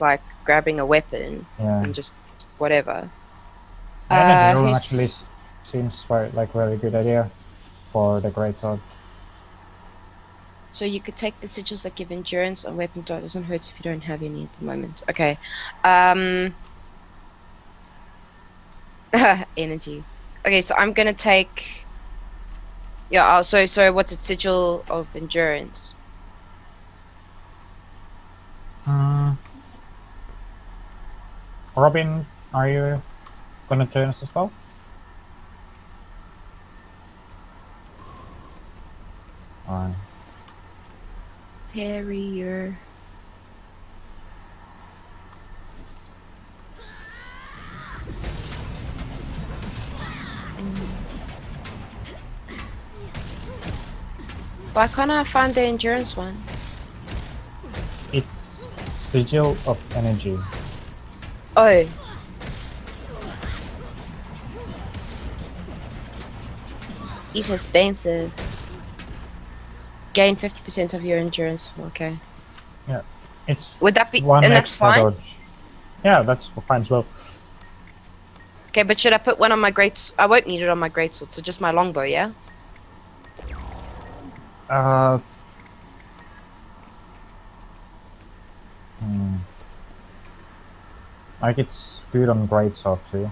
like grabbing a weapon Yeah. and just whatever. Yeah, the room actually Who's seems like very good idea for the greatsword. so you could take the sigils that give endurance on weapon dot doesn't hurt if you don't have any at the moment. Okay. Energy. Okay, so I'm gonna take yeah, so what's it? Sigil of endurance. Hmm. Robin, are you gonna join us as well? Alright. Barrier. Why can't I find the endurance one? It's Sigil of Energy. Oh. He's expensive. Gain 50% of your endurance. Okay. Yeah. It's Would that be one and that's extra fine? dodge. Yeah, that's fine as well. Okay, but should I put one on my I won't need it on my greatsword, so just my longbow, yeah? Uh, hmm. Like it's good on greatsword too.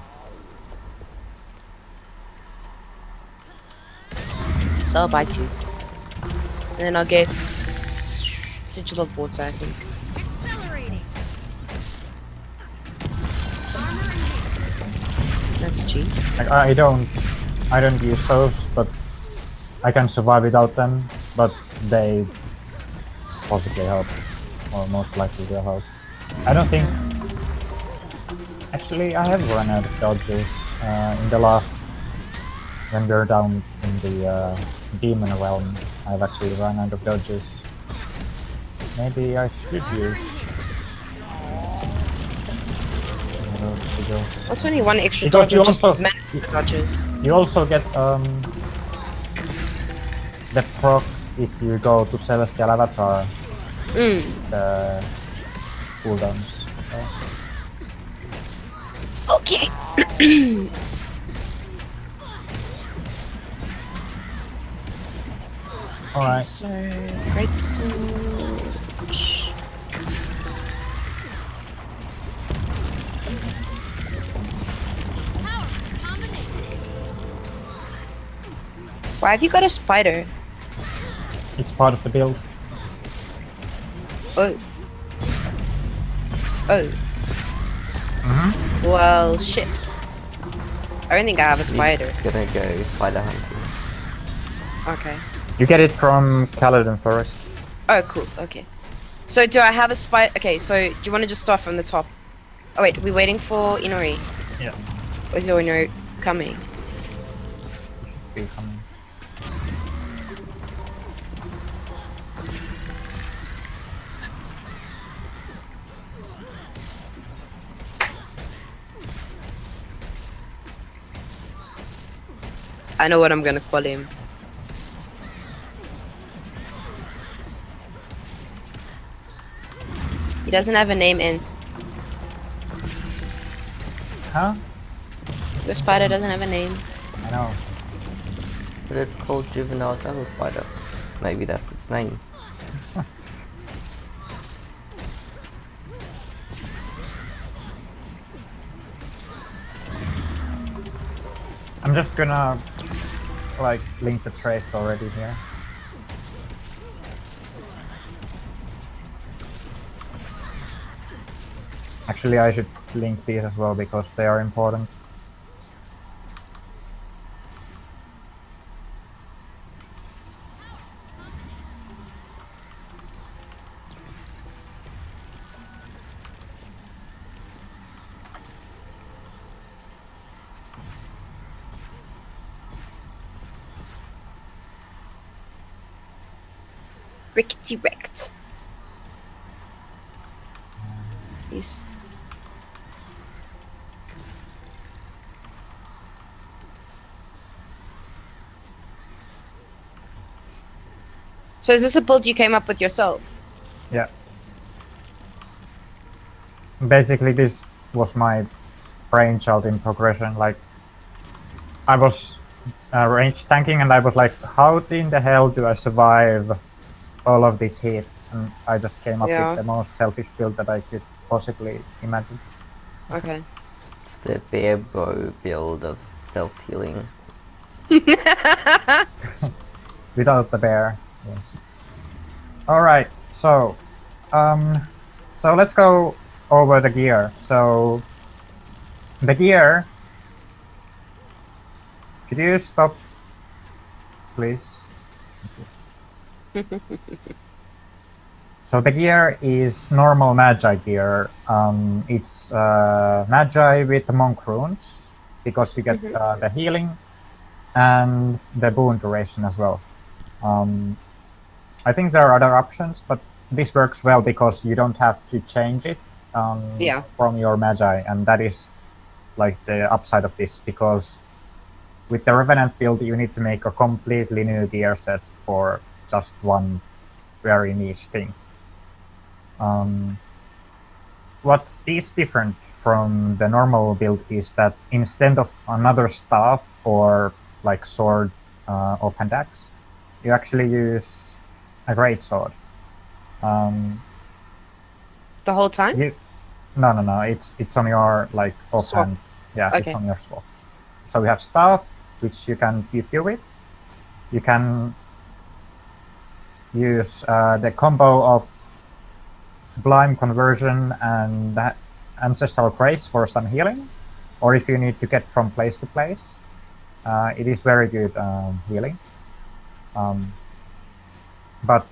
So I'll buy two. And then I'll get Sigil of Water, I think. Accelerating. That's cheap. Like I don't use those, but I can survive without them. But they possibly help, or most likely will help. I don't think. Actually, I have run out of dodges in the last when we're down in the demon realm. I've actually run out of dodges. Maybe I should use. Sigil. That's only one extra Because dodge, or you just also mana dodges. you also get the proc if you go to Celestial Avatar, Mm. the cooldowns. Okay. Alright. So great sword. Power combination. Why have you got a spider? It's part of the build. Oh. Oh. Well, shit. I don't think I have a spider. Gonna go spider hunting. Okay. You get it from Caledon Forest. Oh, cool. Okay. So do I have a spider? Okay, so do you want to just start from the top? Oh wait, we're waiting for Inori. Yeah. Or is Inori coming? Be coming. I know what I'm gonna call him. He doesn't have a name, Ent. Huh? Your spider doesn't have a name. I know. But it's called juvenile jungle spider. Maybe that's its name. I'm just gonna like link the traits already here. Actually, I should link these as well because they are important. Rickety wrecked. He's. So is this a build you came up with yourself? Yeah. basically this was my brainchild in progression. Like I was range tanking, and I was like, how in the hell do I survive all of this heat? And I just came up with Yeah. the most selfish build that I could possibly imagine. Okay. It's the bear bow build of self-healing. Without the bear, yes. All right, um, so let's go over the gear. So the gear. Could you stop, please? So the gear is normal Magi gear. It's Magi with the monk runes because you get the healing and the boon duration as well. I think there are other options, but this works well because you don't have to change it Yeah. from your Magi, and that is like the upside of this, because with the Revenant build you need to make a completely new gear set for just one very niche thing. What is different from the normal build is that instead of another staff or like sword or hand axe, you actually use a great sword. The whole time? No. It's on your like Swap. offhand. Yeah, it's Okay. on your swap. So we have staff, which you can PvP with. You can use the combo of Sublime Conversion and Ancestral Grace for some healing, or if you need to get from place to place, it is very good healing. But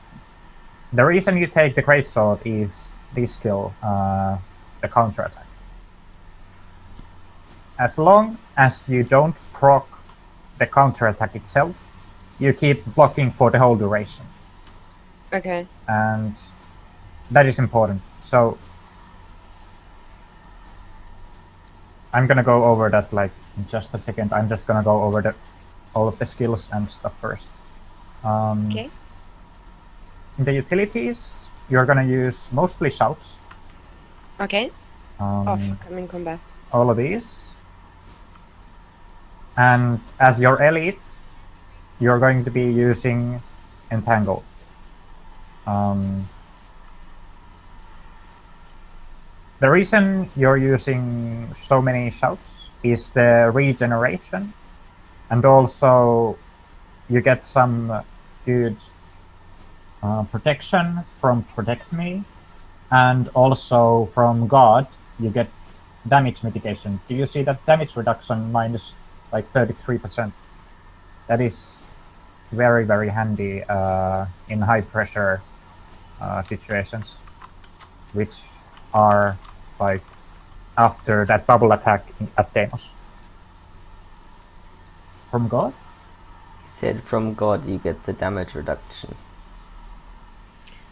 the reason you take the Greatsword is this skill, the counter attack. As long as you don't proc the counter attack itself, you keep blocking for the whole duration. Okay. And that is important. So I'm gonna go over that like in just a second. I'm just gonna go over all of the skills and stuff first. Okay. In the utilities, you're gonna use mostly shouts. Okay. Oh, fuck, I'm in combat. All of these. And as your elite, you're going to be using Entangle. The reason you're using so many shouts is the regeneration, and also you get some good protection from Protect Me, and also from God you get damage mitigation. Do you see that damage reduction minus like 33%? That is very, very handy in high pressure situations, which are like after that bubble attack at Deimos. From God? He said from God you get the damage reduction.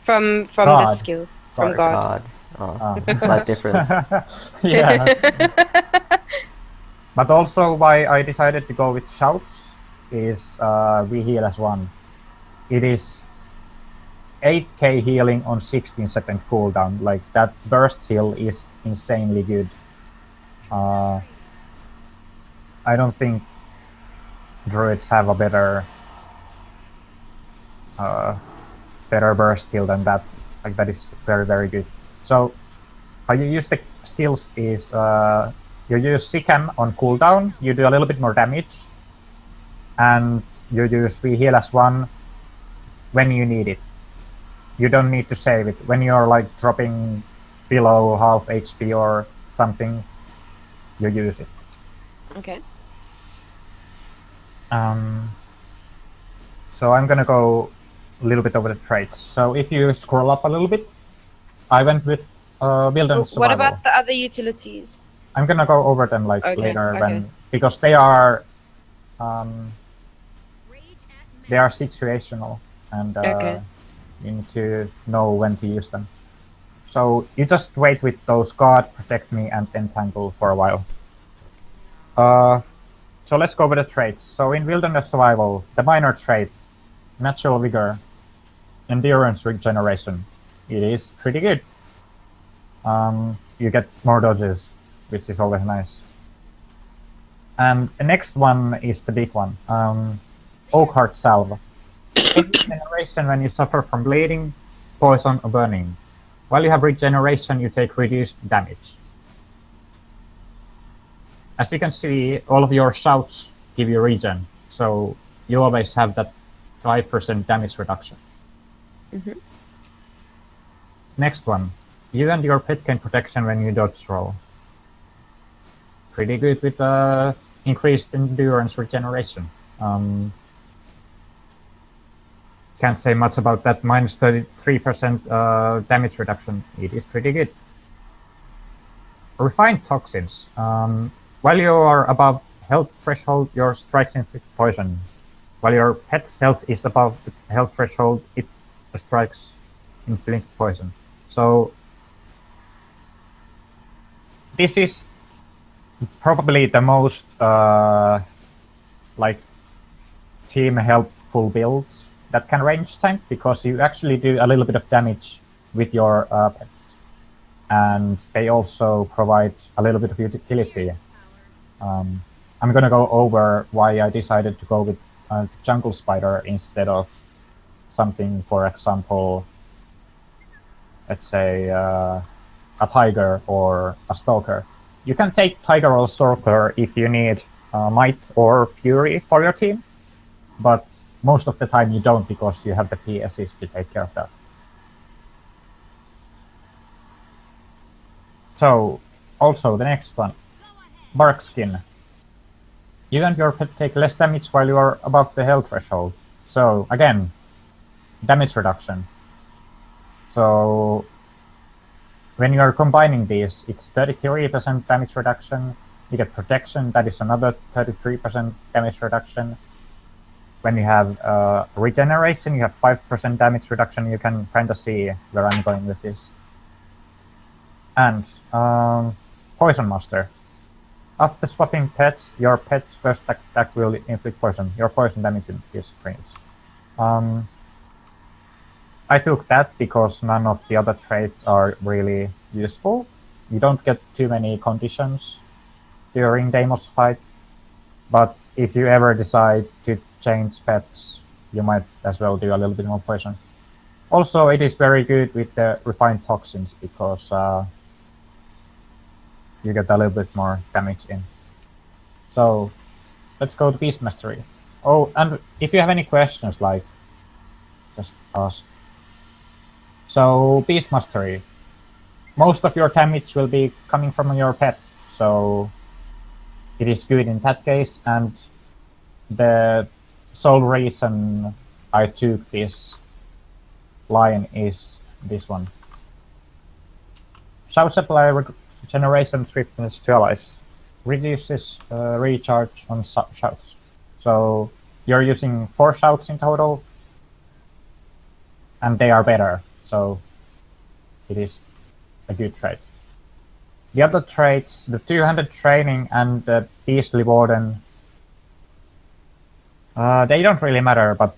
From this God. skill. From Sorry. God. Oh, slight difference. Yeah. But also why I decided to go with shouts is we heal as one. It is 8k healing on 16-second cooldown. Like that burst heal is insanely good. I don't think druids have a better burst heal than that. Like that is very, very good. So how you use the skills is you use Sikam on cooldown, you do a little bit more damage, and you use We Heal as one when you need it. You don't need to save it. When you're like dropping below half HP or something, you use it. Okay. So I'm gonna go a little bit over the traits. So if you scroll up a little bit, I went with build and survival. What about the other utilities? I'm gonna go over them like Okay, later okay. because they are Rage at they are situational, and Okay. you need to know when to use them. So you just wait with those God, Protect Me, and Entangle for a while. So let's go over the traits. So in Wilderness Survival, the minor trait, Natural Vigor, Endurance Regeneration, it is pretty good. you get more dodges, which is always nice. And the next one is the big one. Oakheart Salve. Regeneration when you suffer from bleeding, poison, or burning. While you have regeneration, you take reduced damage. As you can see, all of your shouts give you regen, so you always have that 5% damage reduction. Mhm. Next one. You and your pet gain protection when you dodge roll. Pretty good with increased endurance regeneration. Can't say much about that. Minus 33% damage reduction. It is pretty good. Refined toxins. While you are above health threshold, your strikes inflict poison. While your pet's health is above the health threshold, it strikes inflict poison. So this is probably the most like team helpful build that can range tank, because you actually do a little bit of damage with your pets, and they also provide a little bit of utility. I'm gonna go over why I decided to go with the jungle spider instead of something, for example, let's say a tiger or a stalker. You can take tiger or stalker if you need might or fury for your team, but most of the time you don't, because you have the PSs to take care of that. So, also the next one, bark skin. You and your pet take less damage while you are above the health threshold. So again, damage reduction. So when you are combining these, it's 33% damage reduction. You get protection, that is another 33% damage reduction. When you have regeneration, you have 5% damage reduction. You can kind of see where I'm going with this. And Poison Master. After swapping pets, your pet's first attack will inflict poison. Your poison damage is increased. I took that because none of the other traits are really useful. You don't get too many conditions during Deimos fight, but if you ever decide to change pets, you might as well do a little bit more poison. Also, it is very good with the refined toxins, because you get a little bit more damage in. So let's go to Beast Mastery. Oh, and if you have any questions, like, just ask. So Beast Mastery. Most of your damage will be coming from your pet, so it is good in that case. And the sole reason I took this line is this one. Shout supply regeneration swiftness to allies. Reduces recharge on shouts. So you're using 4 shouts in total, and they are better. So it is a good trait. The other traits, the 200 training and the Beastly Warden, they don't really matter, but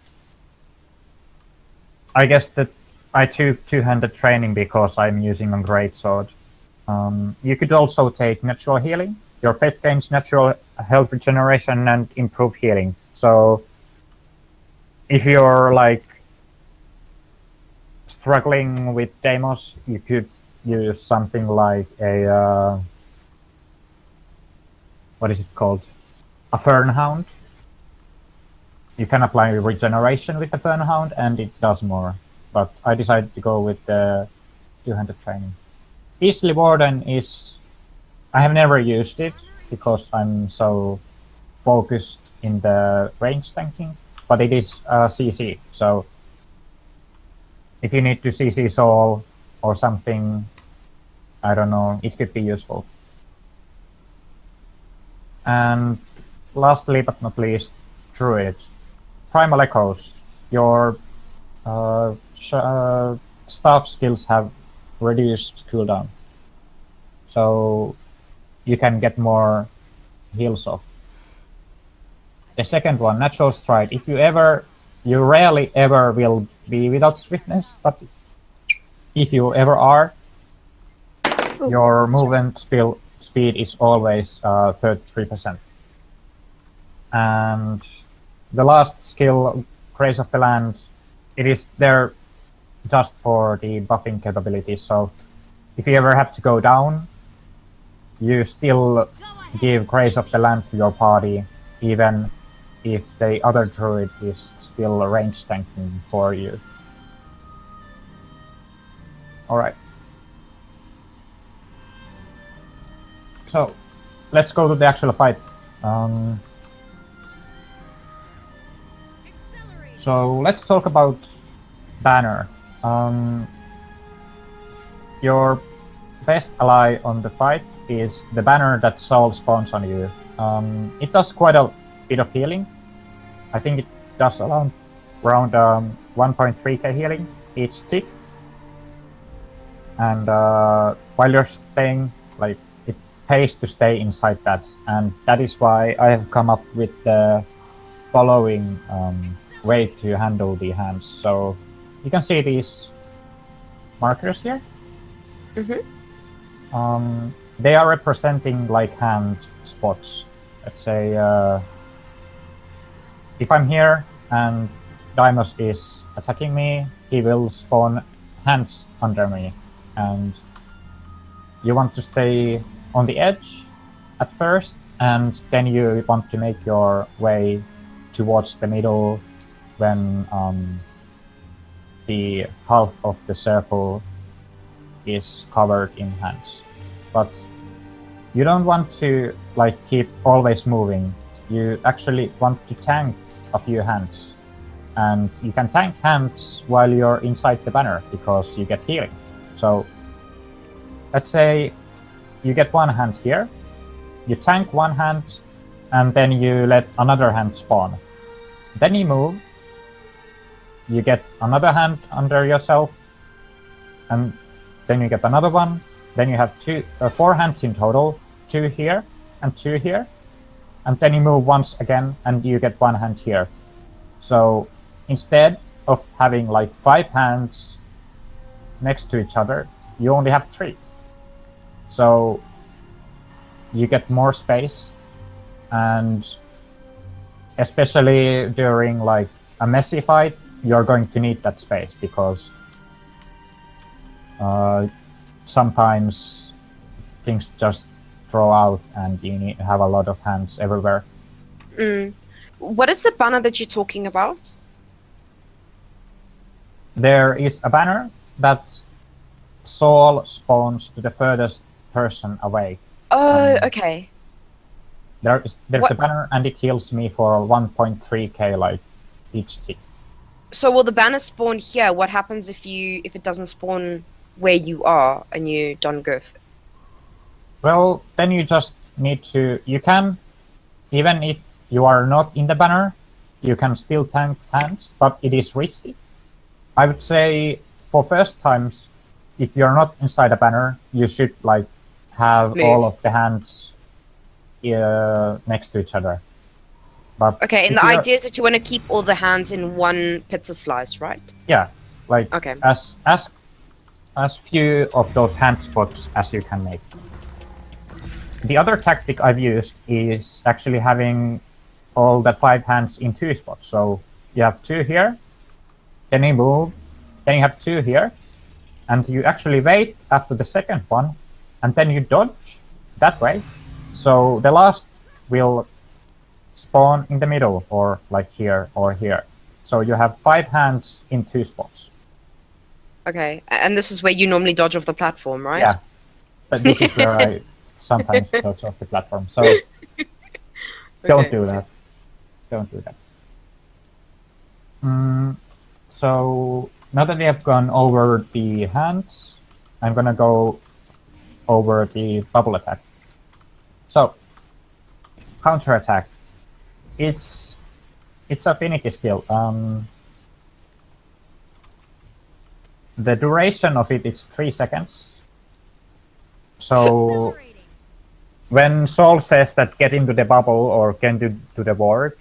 I guess that I took 200 training because I'm using a greatsword. You could also take natural healing. Your pet gains natural health regeneration and improved healing. So if you're like struggling with Deimos, you could use something like a what is it called? A Fernhound. You can apply regeneration with the Fernhound and it does more. But I decided to go with the 200 training. Beastly Warden is... I have never used it because I'm so focused in the range tanking, but it is CC, so if you need to CC Soul or something, I don't know, it could be useful. And lastly but not least, Druid. Primal Echoes. Your staff skills have reduced cooldown, so you can get more heals off. The second one, Natural Stride. If you rarely ever will be without swiftness, but if you ever are, your movement speed is always 33%. And the last skill, Grace of the Land, it is there just for the buffing capabilities. So if you ever have to go down, you still give Grace of the Land to your party, even if the other druid is still range tanking for you. Alright. So, let's go to the actual fight. Accelerate. So, let's talk about Banner. Your best ally on the fight is the Banner that Soul spawns on you. It does quite a bit of healing. I think it does around 1.3k healing each tick. And while you're staying, like, it pays to stay inside that. And that is why I have come up with the following way to handle the hands. So you can see these markers here. They are representing like hand spots. Let's say if I'm here and Deimos is attacking me, he will spawn hands under me. And you want to stay on the edge at first, and then you want to make your way towards the middle when the half of the circle is covered in hands. But you don't want to like keep always moving. You actually want to tank a few hands. And you can tank hands while you're inside the banner because you get healing. So let's say you get one hand here, you tank one hand, and then you let another hand spawn. Then you move, you get another hand under yourself, and then you get another one. Then you have four hands in total, two here and two here. And then you move once again and you get one hand here. So instead of having like 5 hands next to each other, you only have 3. So you get more space, and especially during like a messy fight, you're going to need that space because sometimes things just throw out and you need to have a lot of hands everywhere. What is the banner that you're talking about? There is a banner that Soul spawns to the furthest person away. Oh, okay. There's What- a banner and it heals me for 1.3k like each tick. So will the banner spawn here? What happens if it doesn't spawn where you are and you don't go? Well, then you just need to. You can, even if you are not in the banner, you can still tank hands, but it is risky. I would say for first times, if you're not inside a banner, you should like have Move. all of the hands next to each other. But Okay, and if the you're- idea is that you want to keep all the hands in one pizza slice, right? yeah, like Okay. as few of those hand spots as you can make. The other tactic I've used is actually having all the 5 hands in 2 spots. So you have 2 here, then you move, then you have 2 here, and you actually wait after the second one, and then you dodge that way. So the last will spawn in the middle, or like here or here. So you have 5 hands in 2 spots. Okay, and this is where you normally dodge off the platform, right? Yeah, but this is where I sometimes dodge off the platform. So don't Okay. do that. Don't do that. So now that we have gone over the hands, I'm gonna go over the bubble attack. So counter attack. It's a finicky skill. The duration of it is 3 seconds. So Accelerating. when Soul says that get into the bubble or get to the ward,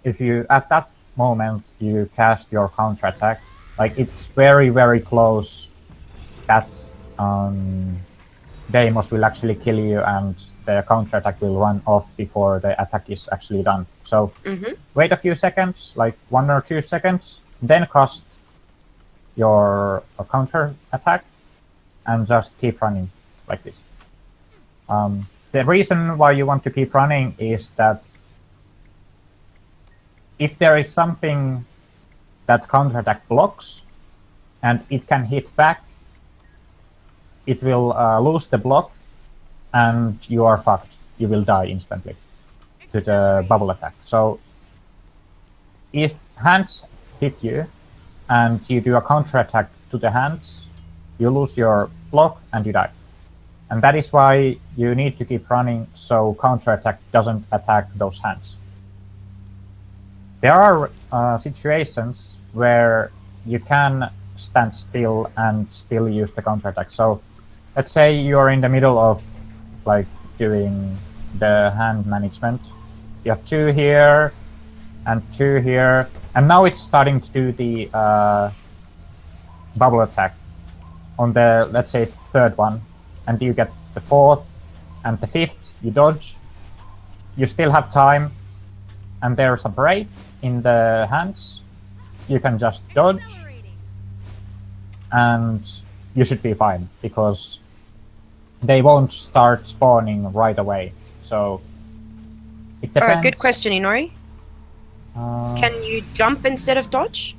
if you at that moment you cast your counter attack, like it's very close that Deimos will actually kill you and the counterattack will run off before the attack is actually done. So wait a few seconds, like 1 or 2 seconds, then cast your counter attack and just keep running like this. The reason why you want to keep running is that if there is something that counterattack blocks and it can hit back, it will lose the block and you are fucked. You will die instantly to the bubble attack. So if hands hit you and you do a counterattack to the hands, you lose your block and you die. And that is why you need to keep running so counterattack doesn't attack those hands. There are situations where you can stand still and still use the counterattack. So let's say you're in the middle of like doing the hand management. You have 2 here and 2 here, and now it's starting to do the bubble attack on the, let's say, 3rd one, and you get the 4th and the 5th, you dodge. You still have time, and there's a break in the hands. You can just dodge, Accelerating. and you should be fine, because they won't start spawning right away. So it depends. Oh, good question, Inori. Uh, Can you jump instead of dodge?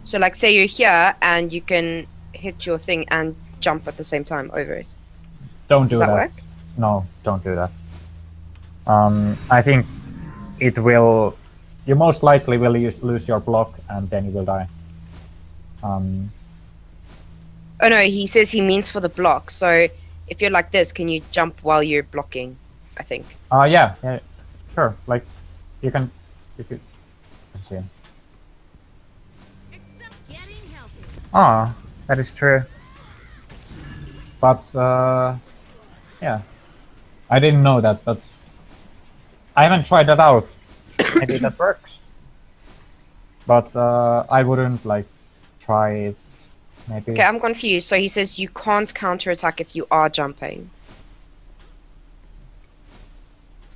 So, like, say you're here and you can hit your thing and jump at the same time over it. Don't Does do that that. work? No, don't do that. I think it will. You most likely will lose your block and then you will die. Oh no, he says he means for the block. So if you're like this, can you jump while you're blocking? I think. Yeah, sure. Like you can, if you. Let's see. Getting healthy. Ah, that is true. But yeah, I didn't know that, but I haven't tried that out. Maybe that works, but I wouldn't like try it. Maybe. Okay, I'm confused. So he says you can't counterattack if you are jumping.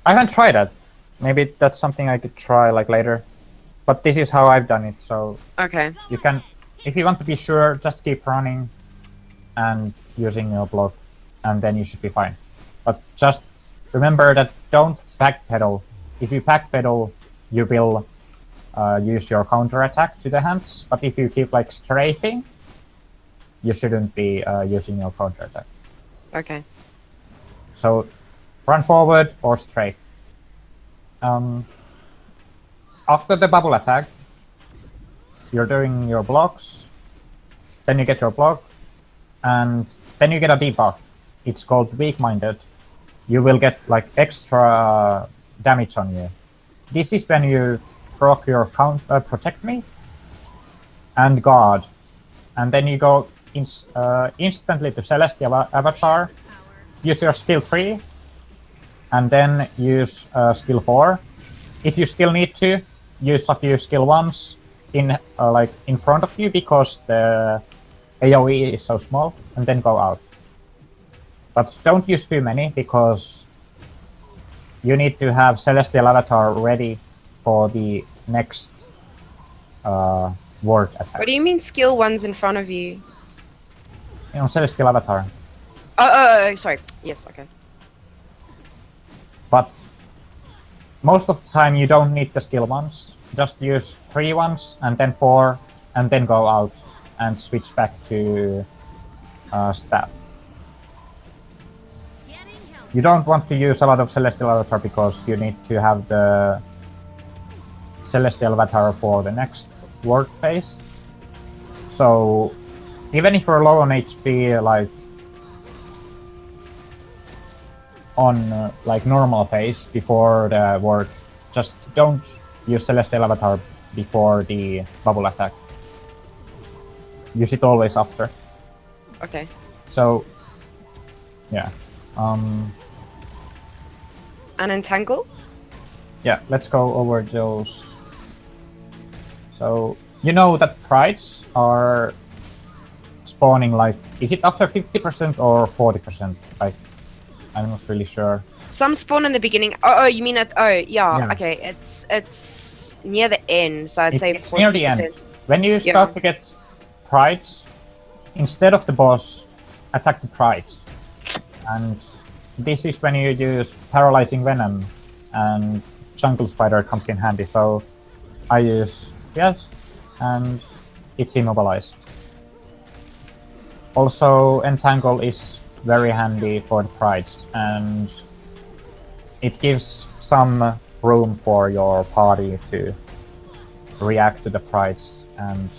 I haven't tried that. Maybe that's something I could try like later. But this is how I've done it, so Okay. you can, if you want to be sure, just keep running and using your block, and then you should be fine. But just remember that don't backpedal. If you backpedal, you will use your counter attack to the hands. But if you keep like strafing, you shouldn't be using your counter attack. Okay. So run forward or strafe. After the bubble attack, you're doing your blocks, then you get your block, and then you get a debuff. It's called weak-minded. You will get like extra damage on you. This is when you proc your protect me and guard, and then you go instantly to Celestial Avatar, use your skill 3, and then use skill 4. If you still need to, use a few skill 1s in like in front of you because the AoE is so small, and then go out. But don't use too many because you need to have Celestial Avatar ready for the next ward attack. What do you mean skill 1's in front of you? On Celestial Avatar. Oh, sorry. Yes, okay. But most of the time you don't need the skill 1s. Just use 3 ones and then 4 and then go out and switch back to staff. You don't want to use a lot of Celestial Avatar because you need to have the Celestial Avatar for the next ward phase. So even if you're low on HP, like on like normal phase before the ward, just don't use Celestial Avatar before the bubble attack. Use it always after. Okay. So yeah. Unentangle? Yeah, let's go over those. So you know that prides are spawning like, is it after 50% or 40%? Like, I'm not really sure. Some spawn in the beginning. Oh, you mean at? Oh, yeah. Yeah. Okay, it's near the end, so I'd say It's near the 40%. end. When you Yeah. start to get prides, instead of the boss, attack the prides. And this is when you use paralyzing venom, and jungle spider comes in handy. So I use yes, and it's immobilized. Also, entangle is very handy for the prides, and it gives some room for your party to react to the prides and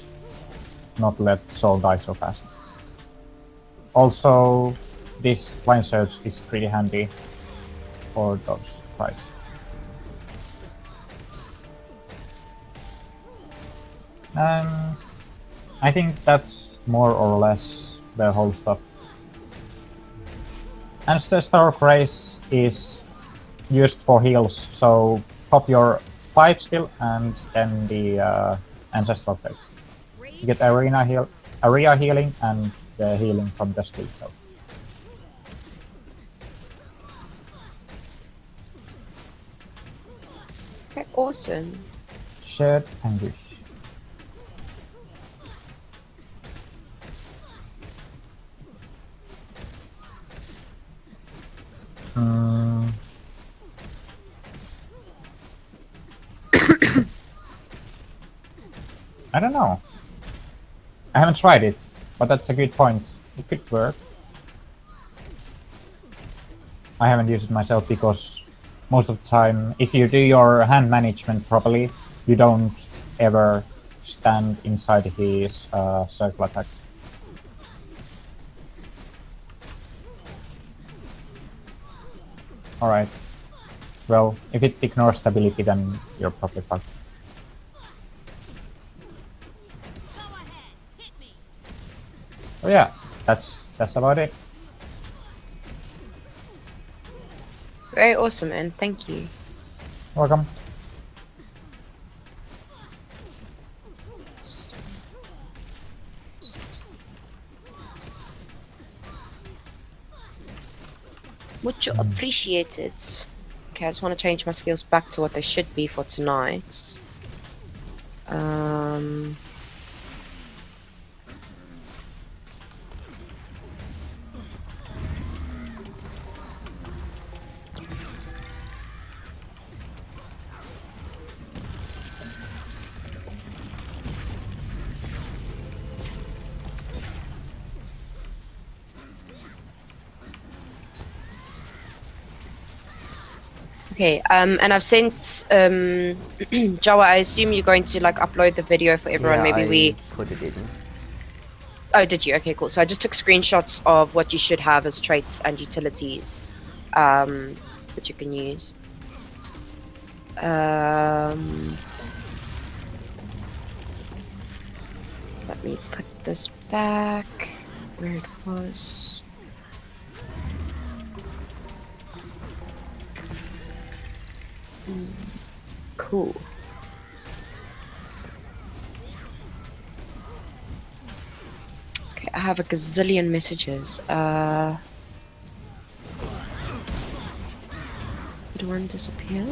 not let soul die so fast. Also, this line search is pretty handy for those prides. I think that's more or less the whole stuff. Ancestor Grace is used for heals, so pop your 5 skill and then the Ancestral Grace. You get area healing and the healing from the skill itself. Okay, awesome. Shared anguish. I don't know. I haven't tried it, but that's a good point. It could work. I haven't used it myself because most of the time, if you do your hand management properly, you don't ever stand inside his circle attacks. Alright. Well, if it ignores stability, then you're probably fucked. Go ahead, hit me. So yeah, that's about it. Very awesome, man. Thank you. Welcome. Mucho appreciated. Okay, I just want to change my skills back to what they should be for tonight. Okay, and I've sent Jawa, I assume you're going to like upload the video for everyone. Yeah, Maybe I we put it in. Oh, did you? Okay, cool. So I just took screenshots of what you should have as traits and utilities that you can use. Let me put this back where it was. Cool. Okay, I have a gazillion messages. Did one disappear?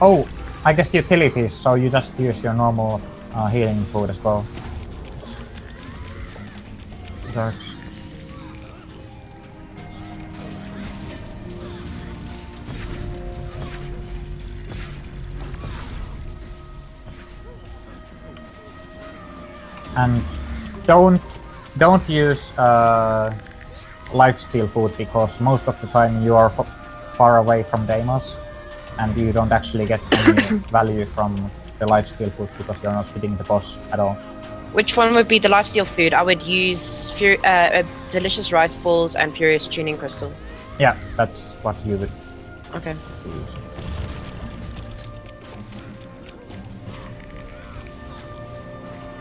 Oh, I guess utilities, so you just use your normal healing food as well. Works. And don't use lifesteal food because most of the time you are far away from Deimos, and you don't actually get any value from the lifesteal food because you're not hitting the boss at all. Which one would be the lifesteal food? I would use delicious rice balls and furious tuning crystal. Yeah, that's what you would Okay. use.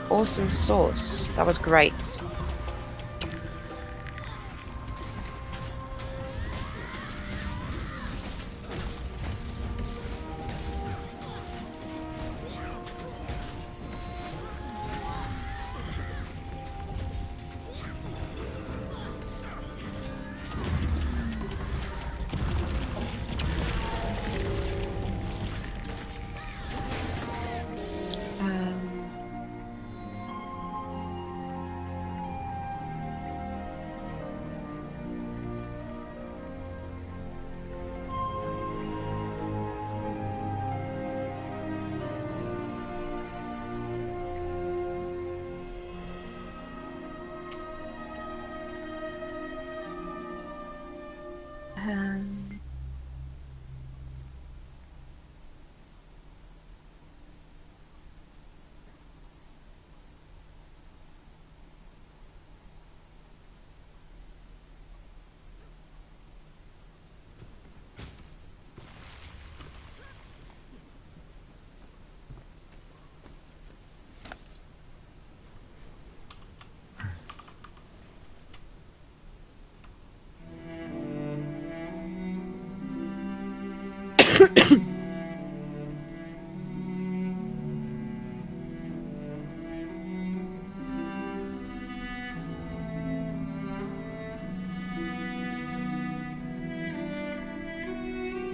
Awesome sauce. That was great.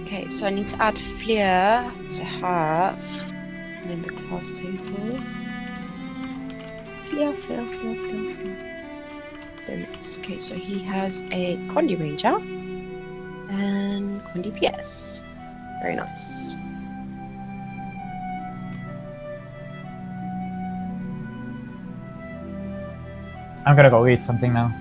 Okay, so I need to add Flair to have in the class table. Flair. There it is. Okay, so he has a Condi Ranger and Condi PS. Very nice. I'm gonna go eat something now.